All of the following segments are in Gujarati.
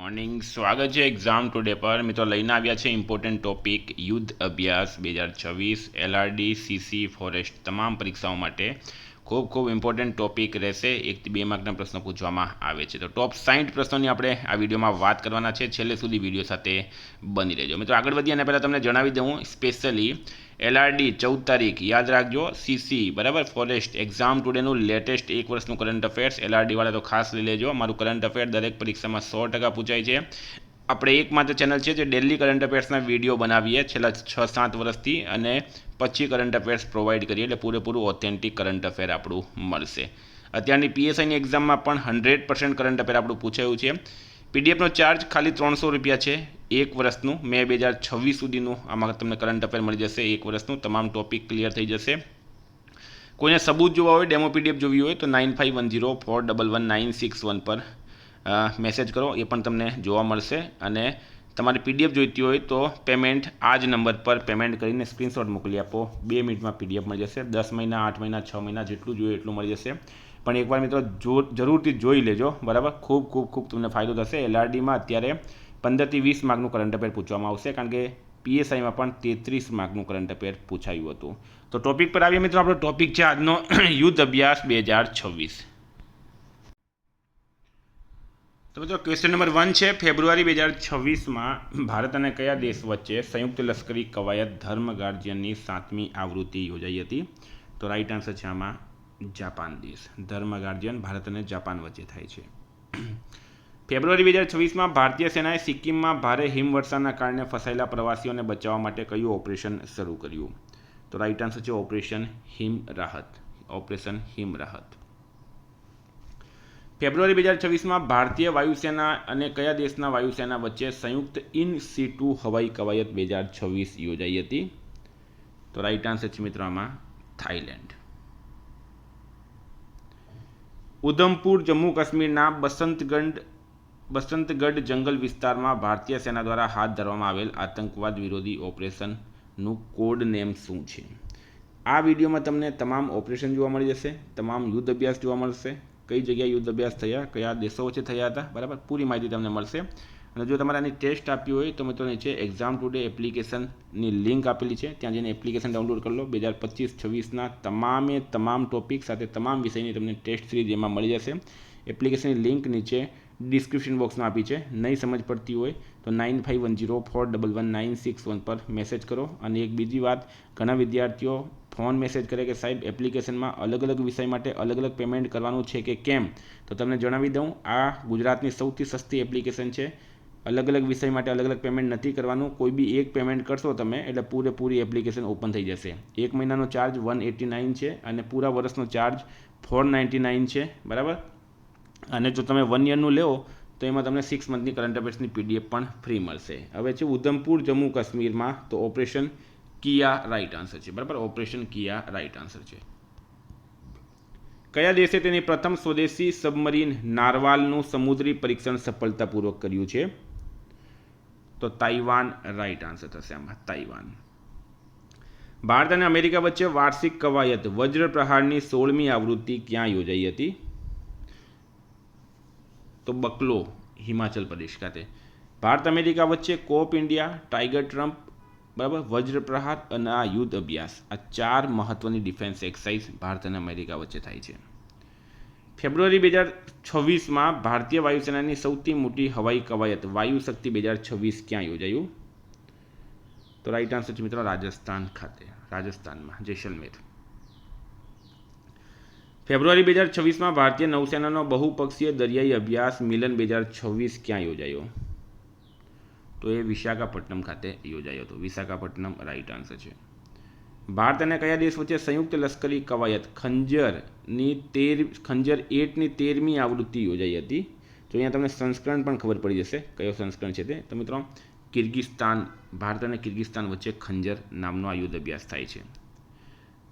મોર્નિંગ સ્વાગત છે એક્ઝામ ટુડે પર મિત્રો લઈને આવ્યા છે ઇમ્પોર્ટન્ટ ટોપિક યુદ્ધ અભ્યાસ 2026 એલઆરડી સીસી ફોરેસ્ટ તમામ પરીક્ષાઓ માટે ખૂબ ઇમ્પોર્ટન્ટ ટોપિક રહેશે 1 થી 2 માર્કના પ્રશ્નો પૂછવામાં આવે છે તો ટોપ 60 પ્રશ્નોની આપણે આ વિડીયોમાં વાત કરવાના છે છેલ્લે સુધી વિડીયો સાથે બની રહેજો મિત્રો આગળ વધીએ અને પહેલાં તમને જણાવી દઉં સ્પેશિયલી એલઆરડી 14 તારીખ યાદ રાખજો સીસી બરાબર ફોરેસ્ટ એક્ઝામ ટુડેનું લેટેસ્ટ એક વર્ષનું કરંટ અફેર્સ એલઆરડી વાળા તો ખાસ લઈ લેજો મારું કરંટ અફેર દરેક પરીક્ષામાં 100% પૂછાય છે આપણે એકમાત્ર ચેનલ છે જે ડેલી કરંટ અફેર્સના વિડીયો બનાવીએ છેલ્લા 6-7 વર્ષથી અને પછી કરંટ અફેર્સ પ્રોવાઈડ કરીએ એટલે પૂરેપૂરું ઓથેન્ટિક કરંટ અફેર આપણું મળશે અત્યારની પીએસઆઈની એક્ઝામમાં પણ 100% કરંટ અફેર આપણું પૂછાયું છે પીડીએફનો ચાર્જ ખાલી 300 રૂપિયા છે એક વર્ષનું મે 2026 સુધીનું આમાં તમને કરંટ અફેર મળી જશે એક વર્ષનું તમામ ટોપિક ક્લિયર થઈ જશે કોઈને સબૂત જોવા હોય ડેમો પીડીએફ જોવી હોય તો 9510411961 પર મેસેજ કરો એ પણ તમને જોવા મળશે અને તમારે પીડીએફ જોઈતી હોય તો પેમેન્ટ આ જ નંબર પર પેમેન્ટ કરીને સ્ક્રીનશોટ મોકલી આપો 2 મિનિટમાં પીડીએફ મળી જશે 10 મહિના 8 મહિના 6 મહિના જેટલું જોઈએ એટલું મળી જશે પણ એકવાર મિત્રો જરૂરથી જોઈ લેજો બરાબર ખૂબ તમને ફાયદો થશે એલઆરડીમાં અત્યારે 15 થી 20 માર્કનું કરંટ અફેર પૂછવામાં આવશે કારણ કે પીએસઆઈમાં પણ 33 માર્કનું કરંટ અફેર પૂછાયું હતું તો ટોપિક પર આવીએ મિત્રો આપણો ટોપિક છે આજનો યુદ્ધ અભ્યાસ 2026 તો મિત્રો ક્વેશ્ચન નંબર 1 છે ફેબ્રુઆરી 2026માં ભારત અને કયા દેશ વચ્ચે સંયુક્ત લશ્કરી કવાયત ધર્મ ગાર્જિયનની 7મી આવૃત્તિ યોજાઈ હતી તો રાઈટ આન્સર છે આમાં જાપાન દેશ ધર્મ ગાર્જિયન ભારત અને જાપાન વચ્ચે થાય છે ફેબ્રુઆરી 2026માં ભારતીય સેનાએ સિક્કિમમાં ભારે હિમવર્ષાના કારણે ફસાયેલા પ્રવાસીઓને બચાવવા માટે કયું ઓપરેશન શરૂ કર્યું તો રાઈટ આન્સર છે ઓપરેશન હિમ રાહત ફેબ્રુઆરી 2026માં ભારતીય વાયુસેના અને કયા દેશના વાયુસેના વચ્ચે સંયુક્ત ઇન સીટુ હવાઈ કવાયત 2026 યોજાઈ હતી તો રાઈટ આન્સર છે મિત્રો આમાં થાઈલેન્ડ ઉધમપુર જમ્મુ કાશ્મીરના બસંતગઢ જંગલ વિસ્તારમાં ભારતીય સેના દ્વારા હાથ ધરવામાં આવેલ આતંકવાદ વિરોધી ઓપરેશનનું કોડ નેમ શું છે આ વિડીયોમાં તમને તમામ ઓપરેશન જોવા મળી જશે તમામ યુદ્ધ અભ્યાસ જોવા મળશે કઈ જગ્યાએ યુદ્ધ અભ્યાસ થયા કયા દેશો વચ્ચે થયા હતા બરાબર પૂરી માહિતી તમને મળશે અને જો તમારે આની ટેસ્ટ આપી હોય તો મિત્રો નીચે એક્ઝામ ટુડે એપ્લિકેશનની લિંક આપેલી છે ત્યાં જઈને એપ્લિકેશન ડાઉનલોડ કરી લો 2025-26ના તમામ ટોપિક સાથે તમામ વિષયની તમને ટેસ્ટ સિરીઝ એમાં મળી જશે એપ્લિકેશનની લિંક નીચે ડિસ્ક્રિપ્શન બોક્સમાં આપી છે નહીં સમજ પડતી હોય તો 9510411961 પર મેસેજ કરો અને એક બીજી વાત ઘણા વિદ્યાર્થીઓ ફોન મેસેજ કરે કે સાહેબ એપ્લિકેશનમાં અલગ વિષય માટે અલગ પેમેન્ટ કરવાનું છે કે કેમ તો તમને જણાવી દઉં આ ગુજરાતની સૌથી સસ્તી એપ્લિકેશન છે અલગ વિષય માટે અલગ પેમેન્ટ નથી કરવાનું કોઈ બી એક પેમેન્ટ કરશો તમે એટલે પૂરેપૂરી એપ્લિકેશન ઓપન થઈ જશે એક મહિનાનો ચાર્જ 189 છે અને પૂરા વર્ષનો ચાર્જ 499 છે બરાબર અને જો તમે 1 યરનું લેવો તો એમાં તમને 6 મંથની કરંટ અફેર્સની પીડીએફ પણ ફ્રી મળશે હવે છે ઉધમપુર જમ્મુ કાશ્મીરમાં તો ઓપરેશન કિયા રાઈટ આન્સર છે બરાબર ઓપરેશન કિયા રાઈટ આન્સર છે કયા દેશે તેની પ્રથમ સ્વદેશી સબમરીન નારવાલનું સમુદ્રી પરીક્ષણ સફળતાપૂર્વક કર્યું છે તો તાઇવાન રાઈટ આન્સર થશે આમાં તાઇવાન ભારત અને અમેરિકા વચ્ચે વાર્ષિક કવાયત વજ્ર પ્રહારની 16મી આવૃત્તિ ક્યાં યોજાઈ હતી તો બકલો હિમાચલ પ્રદેશ ખાતે ભારત અમેરિકા વચ્ચે કોપ ઇન્ડિયા ટાઈગર ટ્રમ્પ બરાબર વજ્ર પ્રહાર અને આ યુદ્ધ અભ્યાસ આ 4 મહત્વની ડિફેન્સ એક્સરસાઇઝ ભારત અને અમેરિકા વચ્ચે થાય છે ફેબ્રુઆરી 2026માં ભારતીય વાયુસેનાની સૌથી મોટી હવાઈ કવાયત વાયુ શક્તિ 2026 ક્યાં યોજાયું તો રાઈટ આન્સર છે મિત્રો રાજસ્થાનમાં જેસલમેર ફેબ્રુઆરી 2026માં ભારતીય નૌસેનાનો બહુપક્ષીય દરિયાઈ અભ્યાસ મિલન 2026 ક્યાં યોજાયો તો એ વિશાખાપટ્ટનમ ખાતે યોજાયો હતો વિશાખાપટ્ટનમ રાઈટ આન્સર છે ભારત અને કયા દેશ વચ્ચે સંયુક્ત લશ્કરી કવાયત ખંજર 8ની 13મી આવૃત્તિ યોજાઈ હતી તો અહીંયા તમને સંસ્કરણ પણ ખબર પડી જશે કયો સંસ્કરણ છે તે તો મિત્રો કિર્ગિસ્તાન ભારત અને કિર્ગિસ્તાન વચ્ચે ખંજર નામનો આ યુદ્ધ અભ્યાસ થાય છે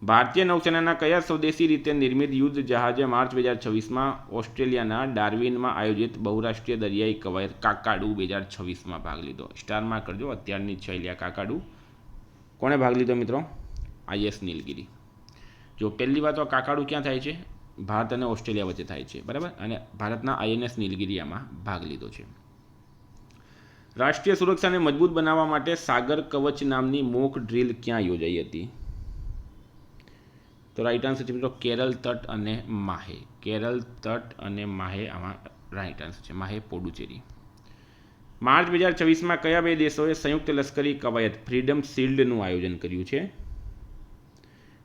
ભારતીય નૌસેનાના કયા સ્વદેશી રીતે નિર્મિત યુદ્ધ જહાજે માર્ચ 2026માં ઓસ્ટ્રેલિયાના ડાર્વિનમાં આયોજિત બહુરાષ્ટ્રીય દરિયાઈ કવાયત કાકાડુ 2026માં ભાગ લીધો સ્ટારમાં કરજો અત્યારની છેલ્યા કાકાડુ કોણે ભાગ લીધો મિત્રો આઈએસ નીલગિરી જો પહેલી વાત તો કાકાડુ ક્યાં થાય છે ભારત અને ઓસ્ટ્રેલિયા વચ્ચે થાય છે બરાબર અને ભારતના આઈએનએસ નીલગિરી આમાં ભાગ લીધો છે રાષ્ટ્રીય સુરક્ષાને મજબૂત બનાવવા માટે સાગર કવચ નામની મોક ડ્રીલ ક્યાં યોજાઈ હતી? તો રાઈટ આન્સર છે મિત્રો કેરળ તટ અને માહે. કેરળ તટ અને માહે આમાં રાઈટ આન્સર છે. માહે પોડુચેરી. માર્ચ 2026માં કયા બે દેશોએ સંયુક્ત લશ્કરી કવાયત ફ્રીડમ શિલ્ડનું આયોજન કર્યું છે?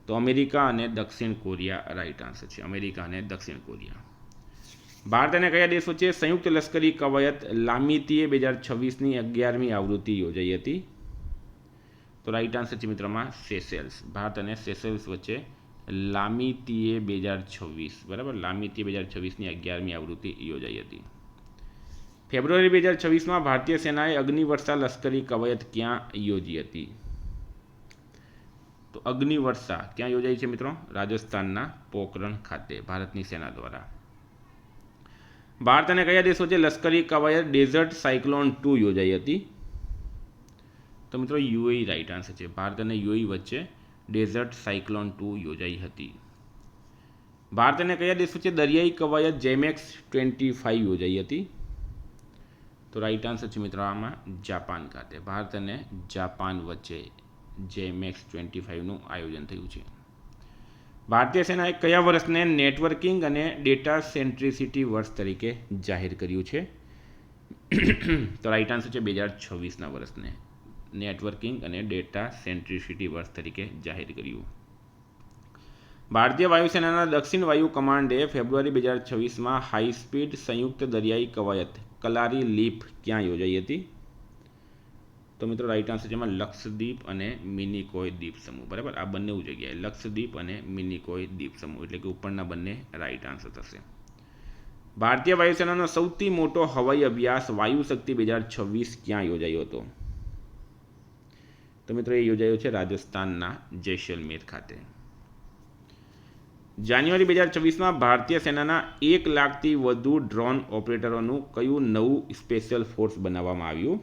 તો અમેરિકા અને દક્ષિણ કોરિયા રાઈટ આન્સર છે. અમેરિકા અને દક્ષિણ કોરિયા. ભારત અને કયા દેશો વચ્ચે સંયુક્ત લશ્કરી કવાયત લામીતીએ 2026ની 11મી આવૃત્તિ યોજાઈ હતી? તો રાઈટ આન્સર છે મિત્રોમાં સેશેલ્સ. ભારત અને સેશેલ્સ વચ્ચે લામીતીએ 2026 બરાબર લામીતીએ 2026ની 11મી આવૃત્તિ યોજાઈ હતી. ફેબ્રુઆરી 2026માં ભારતીય સેનાએ અગ્નિવર્ષા લશ્કરી કવાયત ક્યાં યોજી હતી? તો અગ્નિવર્ષા ક્યાં યોજાઈ છે મિત્રો? રાજસ્થાનના પોખરણ ખાતે ભારતની સેના દ્વારા. ભારત અને કયા દેશો વચ્ચે લશ્કરી કવાયત ડેઝર્ટ સાયક્લોન 2 યોજાઈ હતી? તો મિત્રો યુએઈ રાઈટ આન્સર છે. ભારત અને યુએઈ વચ્ચે ડેઝર્ટ સાયક્લોન 2 યોજાઈ હતી. ભારત અને કયા દેશ વચ્ચે દરિયાઈ કવાયત જેમેક્સ 25 યોજાઈ હતી? તો રાઈટ આન્સર છે મિત્રો આમાં જાપાન ખાતે. ભારત અને જાપાન વચ્ચે જેમેક્સ 25નું આયોજન થયું છે. ભારતીય સેનાએ કયા વર્ષને નેટવર્કિંગ અને ડેટા સેન્ટ્રિસિટી વર્ષ તરીકે જાહેર કર્યું છે? તો રાઈટ આન્સર છે 2026ના વર્ષને નેટવર્કિંગ અને ડેટા સેન્ટ્રિસિટી વર્ષ તરીકે જાહેર કર્યું. ભારતીય વાયુસેનાના દક્ષિણ વાયુ કમાન્ડે ફેબ્રુઆરી 2026માં હાઈ સ્પીડ સંયુક્ત દરિયાઈ કવાયત કલારી લીપ ક્યાં યોજાઈ હતી? તો મિત્રો રાઈટ આન્સર છે એમાં લક્ષદ્વીપ અને મિનિકોય દ્વીપ સમૂહ બરાબર. આ બંને જગ્યાએ લક્ષદ્વીપ અને મિનિકોય દ્વીપ સમૂહ એટલે કે ઉપરના બંને રાઈટ આન્સર થશે. ભારતીય વાયુસેનાનો સૌથી મોટો હવાઈ અભ્યાસ વાયુ શક્તિ 2026 ક્યાં યોજાયો હતો? તો મિત્રો એ યોજાયો છે રાજસ્થાનના જેસલમેર ખાતે. જાન્યુઆરી 2026માં ભારતીય સેનાના 1 લાખથી વધુ ડ્રોન ઓપરેટરોનું કયું નવું સ્પેશિયલ ફોર્સ બનાવવામાં આવ્યું?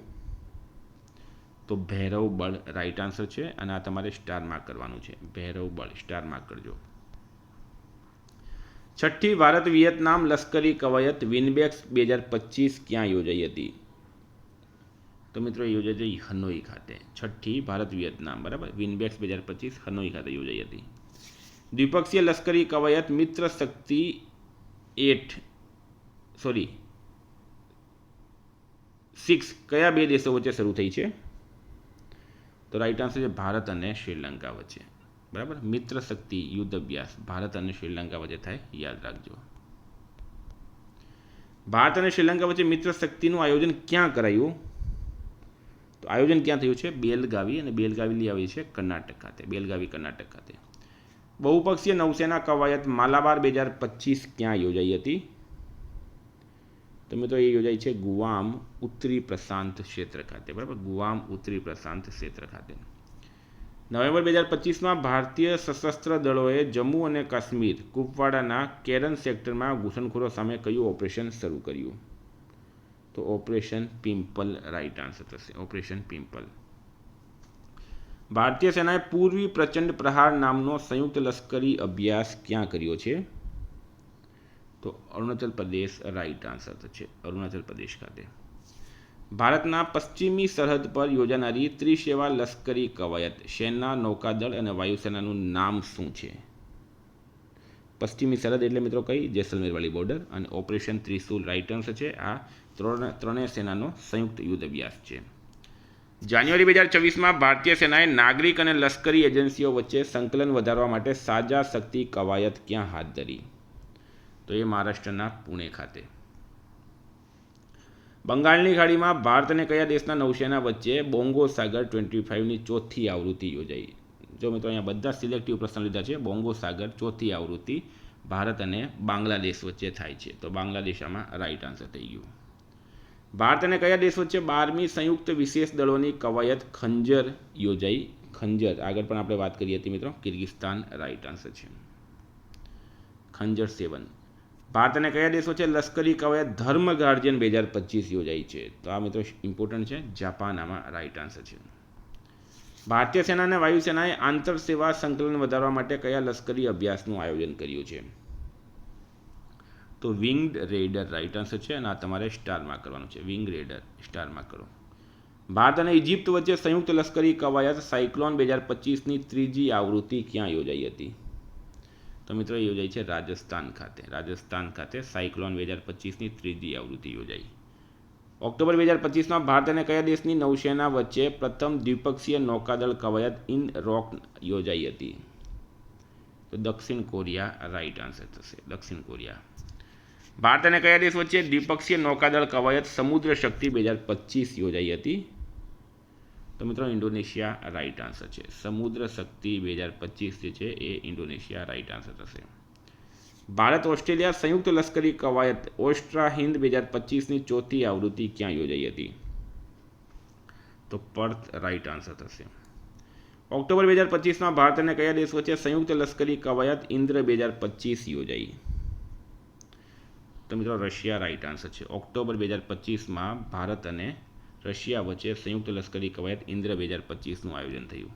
તો ભૈરવ બળ રાઈટ આન્સર છે અને આ તમારે સ્ટાર માર્ક કરવાનું છે. ભૈરવ બળ સ્ટાર માર્ક કરજો. છઠ્ઠી ભારત વિયેતનામ લશ્કરી કવાયત વિનબેક્સ 2025 ક્યાં યોજાઈ હતી? તો મિત્રો એ યોજાઈ હતી હનોઈ ખાતે. છઠ્ઠી ભારત વિયેતનામ બરાબર વિનબેક્સ 2025 હનોઈ ખાતે યોજાઈ હતી. દ્વિપક્ષીય લશ્કરી કવાયત મિત્ર શક્તિ 6 કયા બે દેશો વચ્ચે શરૂ થઈ છે? તો રાઈટ આન્સર છે ભારત અને શ્રીલંકા વચ્ચે બરાબર. મિત્ર શક્તિ યુદ્ધ અભ્યાસ ભારત અને શ્રીલંકા વચ્ચે થાય યાદ રાખજો. ભારત અને શ્રીલંકા વચ્ચે મિત્ર શક્તિનું આયોજન ક્યાં કરાયું? તો આયોજન ક્યાં થયું છે? બેલગાવી અને બેલગાવી આવી છે કર્ણાટક ખાતે. બેલગાવી કર્ણાટક ખાતે. બહુપક્ષીય નૌસેના કવાયત માલાબાર 2025 ક્યાં યોજાઈ હતી? તો મિત્રો એ યોજાઈ છે ગુઆમ ઉત્તરી પ્રશાંત ક્ષેત્ર ખાતે બરાબર. ગુઆમ ઉત્તરી પ્રશાંત ક્ષેત્ર ખાતે. નવેમ્બર 2025માં ભારતીય સશસ્ત્ર દળોએ જમ્મુ અને કાશ્મીર કુપવાડાના કેરન સેક્ટરમાં ઘૂસણખોરો સામે કયું ઓપરેશન શરૂ કર્યું? તો ઓપરેશન પિમ્પલ રાઈટ આન્સર થશે. Operation pimple. ભારતીય સેનાએ પૂર્વી પ્રચંડ પ્રહાર નામનો સંયુક્ત લશ્કરી અભ્યાસ ક્યાં કર્યો છે? તો અરુણાચલ પ્રદેશ રાઈટ આન્સર છે. અરુણાચલ પ્રદેશ ખાતે. ભારતના પશ્ચિમી સરહદ પર યોજાનારી ત્રિસેવા લશ્કરી કવાયત સેના, નૌકાદળ અને વાયુસેનાનું નામ શું છે? પશ્ચિમી સરહદ એટલે મિત્રો કઈ? જેસલમેરવાળી બોર્ડર. અને ઓપરેશન ત્રિશુલ રાઈટ આન્સર છે. આ ત્રણેય સેનાનો સંયુક્ત યુદ્ધ અભ્યાસ છે. જાન્યુઆરી 2024માં ભારતીય સેનાએ નાગરિક અને લશ્કરી એજન્સીઓ વચ્ચે સંકલન વધારવા માટે સાજા શક્તિ કવાયત ક્યાં હાથ ધરી? તો એ મહારાષ્ટ્રના પુણે ખાતે. બંગાળની ખાડીમાં ભારત અને કયા દેશના નૌસેના વચ્ચે બોંગો સાગર 25ની ચોથી આવૃત્તિ યોજાઈ? જો મિત્રો અહીંયા બધા સિલેક્ટિવ પ્રશ્ન લીધા છે. બોંગો સાગર ચોથી આવૃત્તિ ભારત અને બાંગ્લાદેશ વચ્ચે થાય છે. તો બાંગ્લાદેશ આમાં રાઈટ આન્સર થઈ ગયું. ભારત અને કયા દેશ વચ્ચે 12મી સંયુક્ત વિશેષ દળોની કવાયત ખંજર યોજાઈ? ખંજર આગળ પણ આપણે વાત કરી હતી મિત્રો. કિર્ગિસ્તાન રાઈટ આન્સર છે. ખંજર 7. ભારત અને કયા દેશ વચ્ચે લશ્કરી કવાયત ધર્મ ગાર્જિયન 2025 યોજાઈ છે? તો આ મિત્રો ઇમ્પોર્ટન્ટ છે. જાપાન આમાં રાઈટ આન્સર છે. ભારતીય સેના અને વાયુસેનાએ આંતર સેવા સંકલન વધારવા માટે કયા લશ્કરી અભ્યાસનું આયોજન કર્યું છે? તો વિંગ્ડ રેડર રાઈટ આન્સર છે અને આ તમારે સ્ટાર માર્ક કરવાનું છે. વિંગ રેડર સ્ટાર માર્ક કરો. ભારત અને ઇજિપ્ત વચ્ચે સંયુક્ત લશ્કરી કવાયત સાયક્લોન 2025ની ત્રીજી આવૃત્તિ ક્યાં યોજાઈ હતી? તો મિત્રો યોજાઈ છે રાજસ્થાન ખાતે સાયક્લોન 2025ની ત્રીજી આવૃત્તિ યોજાઈ. ઓક્ટોબર 2025માં ભારત અને કયા દેશની નૌસેના વચ્ચે પ્રથમ દ્વિપક્ષીય નૌકાદળ કવાયત ઇન રોક યોજાઈ હતી? તો દક્ષિણ કોરિયા રાઈટ આન્સર થશે, દક્ષિણ કોરિયા. ભારત અને કયા દેશ વચ્ચે દ્વિપક્ષીય નૌકાદળ કવાયત સમુદ્ર શક્તિ 2025 યોજાઈ હતી? તો મિત્રો ઇન્ડોનેશિયા રાઈટ આન્સર છે. સમુદ્ર શક્તિ 2025 જે છે એ ઇન્ડોનેશિયા રાઈટ આન્સર થશે. ભારત ઓસ્ટ્રેલિયા સંયુક્ત લશ્કરી કવાયત ઓસ્ટ્રા હિન્દ 2025ની ચોથી આવૃત્તિ ક્યાં યોજાઈ હતી? તો પર્થ રાઈટ આન્સર થશે. ઓક્ટોબર 2025માં ભારત અને કયા દેશ વચ્ચે સંયુક્ત લશ્કરી કવાયત ઇન્દ્ર 2025 યોજાઈ? તો મિત્રો રશિયા રાઈટ આન્સર છે. ઓક્ટોબર 2025માં ભારત અને રશિયા વચ્ચે સંયુક્ત લશ્કરી કવાયત ઇન્દ્ર 2025નું આયોજન થયું.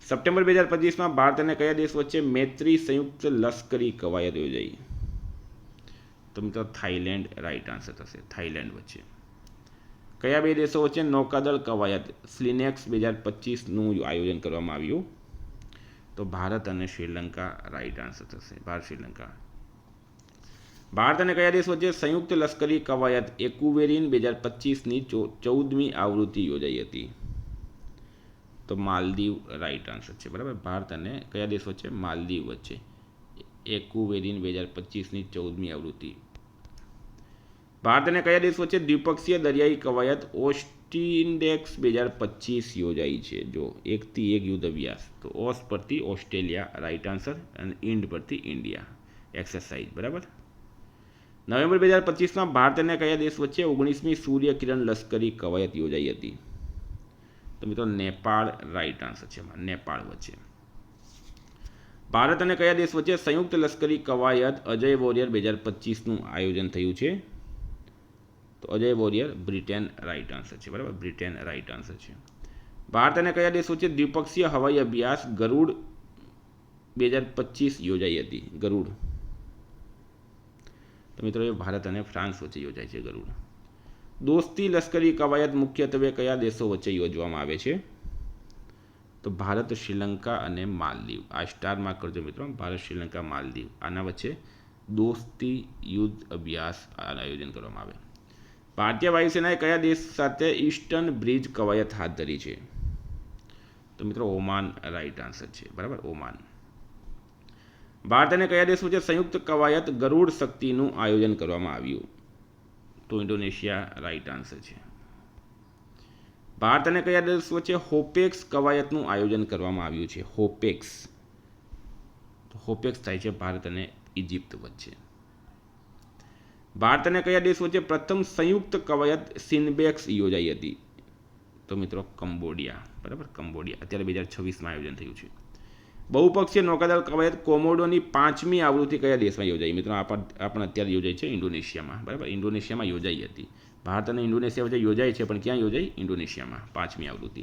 સપ્ટેમ્બર 2025માં ભારત અને કયા દેશ વચ્ચે મૈત્રી સંયુક્ત લશ્કરી કવાયત યોજાઈ? તો મિત્રો થાઈલેન્ડ રાઈટ આન્સર થશે, થાઈલેન્ડ વચ્ચે. કયા બે દેશો વચ્ચે નૌકાદળ કવાયત સ્લિનેક્સ 2025નું આયોજન કરવામાં આવ્યું? તો ભારત અને શ્રીલંકા રાઈટ આન્સર થશે, ભારત શ્રીલંકા. ભારત અને કયા દેશ વચ્ચે સંયુક્ત લશ્કરી કવાયત એક્યુવેરિન 2025ની 14મી આવૃત્તિ યોજાઈ હતી? તો માલદીવ રાઈટ આન્સર છે, બરાબર. ભારત અને કયા દેશ વચ્ચે? માલદીવ વચ્ચે એક્યુવેરિન 2025ની 14મી આવૃત્તિ. ભારત અને કયા દેશ વચ્ચે દ્વિપક્ષીય દરિયાઈ કવાયત ઓસ્ટિન્ડેક્સ 2025 યોજાઈ છે? જો 1 થી 1 યુદ્ધ અભ્યાસ. તો ઓસ પરથી ઓસ્ટ્રેલિયા રાઈટ આન્સર અને ઇન્ડ પરથી ઇન્ડિયા એક્સરસાઇઝ, બરાબર. નવેમ્બર 2025માં ભારત અને કયા દેશ વચ્ચે 19મી સૂર્ય કિરણ લશ્કરી કવાયત યોજાઈ હતી? તો મિત્રો નેપાળ રાઈટ આન્સર છે, નેપાળ વચ્ચે. ભારત અને કયા દેશ વચ્ચે સંયુક્ત લશ્કરી કવાયત અજય વોરિયર 2025નું આયોજન થયું છે? તો Ajay warrior Britain right answer છે, બરાબર. બ્રિટેન રાઈટ આન્સર છે. ભારત અને કયા દેશ વચ્ચે દ્વિપક્ષીય હવાઈ અભ્યાસ ગરુડ 2025 યોજાઈ હતી? ગરુડ. તો મિત્રો એ ભારત અને ફ્રાન્સ વચ્ચે યોજાય છે ગરુડ. દોસ્તી લશ્કરી કવાયત મુખ્યત્વે કયા દેશો વચ્ચે યોજવામાં આવે છે? તો ભારત, શ્રીલંકા અને માલદીવ. આ સ્ટાર માર્ક કરજો મિત્રો, ભારત, શ્રીલંકા, માલદીવ. આના વચ્ચે દોસ્તી યુદ્ધ અભ્યાસ આયોજન કરવામાં આવે. ભારતીય વાયુસેનાએ કયા દેશ સાથે ઈસ્ટર્ન બ્રિજ કવાયત હાથ ધરી છે? તો મિત્રો ઓમાન રાઈટ આન્સર છે, બરાબર, ઓમાન. ભારત અને કયા દેશ વચ્ચે સંયુક્ત કવાયત ગરુડ શક્તિનું આયોજન કરવામાં આવ્યું? તો ઇન્ડોનેશિયા રાઈટ આન્સર છે. ભારત અને કયા દેશ વચ્ચે હોપેક્સ કવાયતનું આયોજન કરવામાં આવ્યું છે? હોપેક્સ. તો હોપેક્સ થાય છે ભારત અને ઇજિપ્ત વચ્ચે. ભારત અને કયા દેશ વચ્ચે પ્રથમ સંયુક્ત કવાયત સિનબેક્સ યોજાઈ હતી? તો મિત્રો કંબોડિયા, બરાબર, કંબોડિયા. અત્યારે 2026માં આયોજન થયું છે. બહુપક્ષીય નૌકાદળ કવાયત કોમોડોની 5મી આવૃત્તિ કયા દેશમાં યોજાઈ? મિત્રો આપણે અત્યારે યોજાઈ છે ઇન્ડોનેશિયામાં, બરાબર. ઇન્ડોનેશિયામાં યોજાઈ હતી. ભારત અને ઇન્ડોનેશિયા વચ્ચે યોજાઈ છે, પણ ક્યાં યોજાઈ? ઇન્ડોનેશિયામાં 5મી આવૃત્તિ.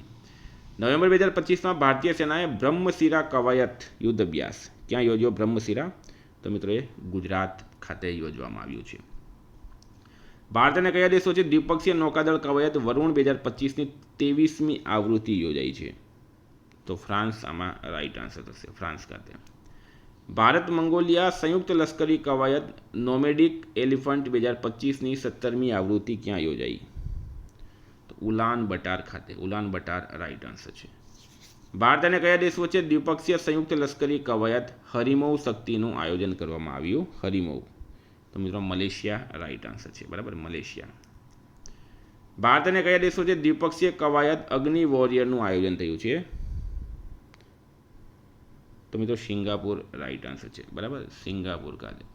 નવેમ્બર 2025માં ભારતીય સેનાએ બ્રહ્મશિરા કવાયત યુદ્ધ અભ્યાસ ક્યાં યોજ્યો? બ્રહ્મશિરા. તો મિત્રો એ ગુજરાત ખાતે યોજવામાં આવ્યું છે. ભારત અને કયા દેશ વચ્ચે દ્વિપક્ષીય નૌકાદળ કવાયત વરુણ 2025ની 23મી આવૃત્તિ યોજાઈ છે? તો ફ્રાન્સ આમાં રાઈટ આન્સર થશે, ફ્રાન્સ ખાતે. ભારત મંગોલિયા સંયુક્ત લશ્કરી કવાયત નોમેડિક એલિફન્ટ 2025ની 17મી આવૃત્તિ ક્યાં યોજાઈ? તો ઉલાન બટાર ખાતે, ઉલાન બટાર રાઈટ આન્સર છે. ભારત અને કયા દેશ વચ્ચે દ્વિપક્ષીય સંયુક્ત લશ્કરી કવાયત હરિમૌ શક્તિનું આયોજન કરવામાં આવ્યું? હરિમૌ. તો મિત્રો મલેશિયા રાઈટ આન્સર છે, બરાબર, મલેશિયા. ભારત અને કયા દેશ વચ્ચે દ્વિપક્ષીય કવાયત અગ્નિ વોરિયરનું આયોજન થયું છે? તો મિત્રો સિંગાપુર રાઈટ આન્સર છે, બરાબર, સિંગાપુર ખાતે.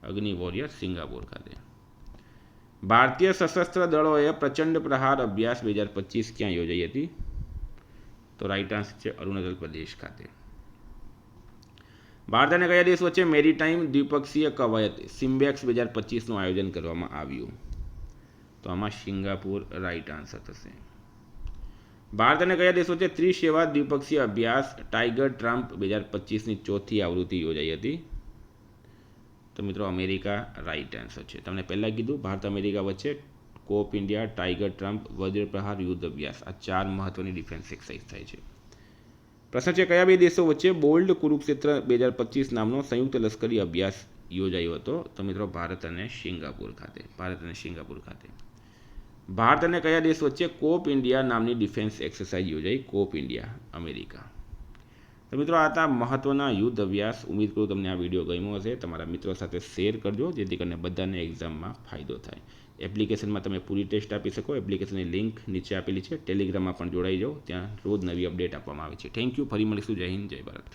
અગ્નિ વોરિયર સિંગાપુર ખાતે. ભારતીય સશસ્ત્ર દળોએ પ્રચંડ પ્રહાર અભ્યાસ 2025 ક્યાં યોજાઈ હતી? તો રાઈટ આન્સર છે અરુણાચલ પ્રદેશ ખાતે. ભારત અને કયા દેશ વચ્ચે મેરીટાઈમ દ્વિપક્ષીય કવાયત સિમ્બેક્સ 2025નું આયોજન કરવામાં આવ્યું? તો આમાં સિંગાપુર રાઈટ આન્સર થશે. ભારત અને કયા દેશ વચ્ચે ત્રિસેવા દ્વિપક્ષીય અભ્યાસ ટાઈગર ટ્રમ્પ 2025ની 4થી આવૃત્તિ યોજાઈ હતી? તો મિત્રો અમેરિકા રાઈટ આન્સર છે. તમને પહેલાં કીધું ભારત અમેરિકા વચ્ચે કોપ ઇન્ડિયા, ટાઈગર ટ્રમ્પ, વજ્ર પ્રહાર, યુદ્ધ અભ્યાસ, આ 4 મહત્વની ડિફેન્સ એક્સરસાઇઝ થાય છે. પ્રશ્ન છે, કયા 2 દેશો વચ્ચે બોલ્ડ કુરુક્ષેત્ર 2025 નામનો સંયુક્ત લશ્કરી અભ્યાસ યોજાયો હતો? તો મિત્રો ભારત અને સિંગાપુર ખાતે. ભારત અને કયા દેશ વચ્ચે કોપ ઇન્ડિયા નામની ડિફેન્સ એક્સરસાઇઝ યોજાઈ? કોપ ઇન્ડિયા, અમેરિકા. તો મિત્રો આ હતા મહત્વના યુદ્ધ અભ્યાસ. ઉમ્મીદ કરું તમને આ વિડીયો ગમ્યો હશે. તમારા મિત્રો સાથે શેર કરજો જેથી કરીને બધાને એક્ઝામમાં ફાયદો થાય. એપ્લિકેશનમાં તમે પૂરી ટેસ્ટ આપી શકો. એપ્લિકેશનની લિંક નીચે આપેલી છે. ટેલિગ્રામમાં પણ જોડાઈ જાઓ, ત્યાં રોજ નવી અપડેટ આપવામાં આવે છે. Thank you. ફરી મળીશું. જય હિન્દ, જય ભારત.